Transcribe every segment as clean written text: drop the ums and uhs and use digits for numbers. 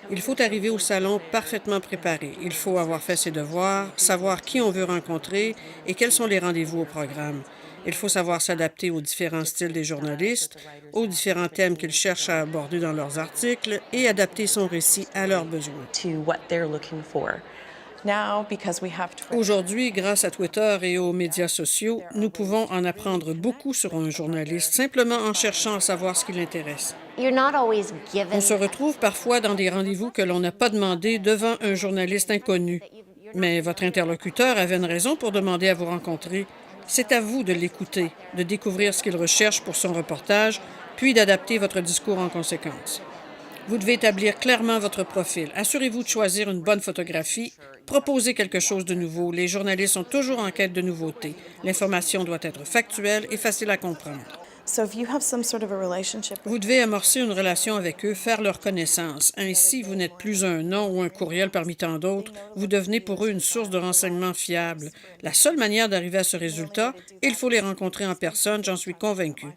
Il faut arriver au salon parfaitement préparé. Il faut avoir fait ses devoirs, savoir qui on veut rencontrer et quels sont les rendez-vous au programme. Il faut savoir s'adapter aux différents styles des journalistes, aux différents thèmes qu'ils cherchent à aborder dans leurs articles et adapter son récit à leurs besoins. to what they're looking for. Now, because we have Aujourd'hui, grâce à Twitter et aux médias sociaux, nous pouvons en apprendre beaucoup sur un journaliste simplement en cherchant à savoir ce qui l'intéresse. You're not always On given se retrouve parfois dans des rendez-vous que l'on n'a pas demandé devant un journaliste inconnu. Mais votre interlocuteur avait une raison pour demander à vous rencontrer. C'est à vous de l'écouter, de découvrir ce qu'il recherche pour son reportage, puis d'adapter votre discours en conséquence. Vous devez établir clairement votre profil. Assurez-vous de choisir une bonne photographie. Proposez quelque chose de nouveau. Les journalistes sont toujours en quête de nouveautés. L'information doit être factuelle et facile à comprendre. So if you have some sort of a relationship with Vous devez amorcer une relation avec eux, faire leur connaissance. Ainsi, vous n'êtes plus un nom ou un courriel parmi tant d'autres. Vous devenez pour eux une source de renseignements fiable. La seule manière d'arriver à ce résultat, il faut les rencontrer en personne, j'en suis convaincu.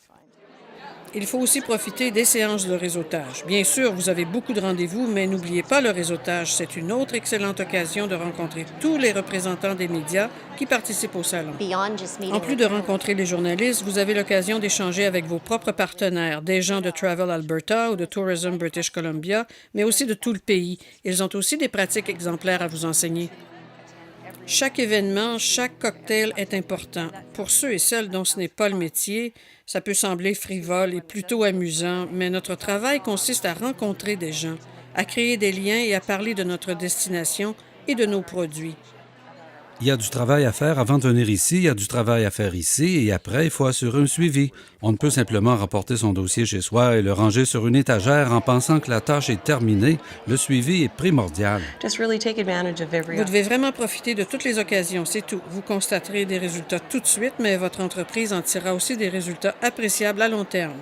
Il faut aussi profiter des séances de réseautage. Bien sûr, vous avez beaucoup de rendez-vous, mais n'oubliez pas le réseautage. C'est une autre excellente occasion de rencontrer tous les représentants des médias qui participent au salon. beyond just meeting En plus de rencontrer les journalistes, vous avez l'occasion d'échanger avec vos propres partenaires, des gens de Travel Alberta ou de Tourism British Columbia, mais aussi de tout le pays. Ils ont aussi des pratiques exemplaires à vous enseigner. Chaque événement, chaque cocktail est important. Pour ceux et celles dont ce n'est pas le métier, ça peut sembler frivole et plutôt amusant, mais notre travail consiste à rencontrer des gens, à créer des liens et à parler de notre destination et de nos produits. Il y a du travail à faire avant de venir ici, il y a du travail à faire ici, et après, il faut assurer un suivi. On ne peut simplement rapporter son dossier chez soi et le ranger sur une étagère en pensant que la tâche est terminée. Le suivi est primordial. just really take advantage of every Vous devez vraiment profiter de toutes les occasions, c'est tout. Vous constaterez des résultats tout de suite, mais votre entreprise en tirera aussi des résultats appréciables à long terme.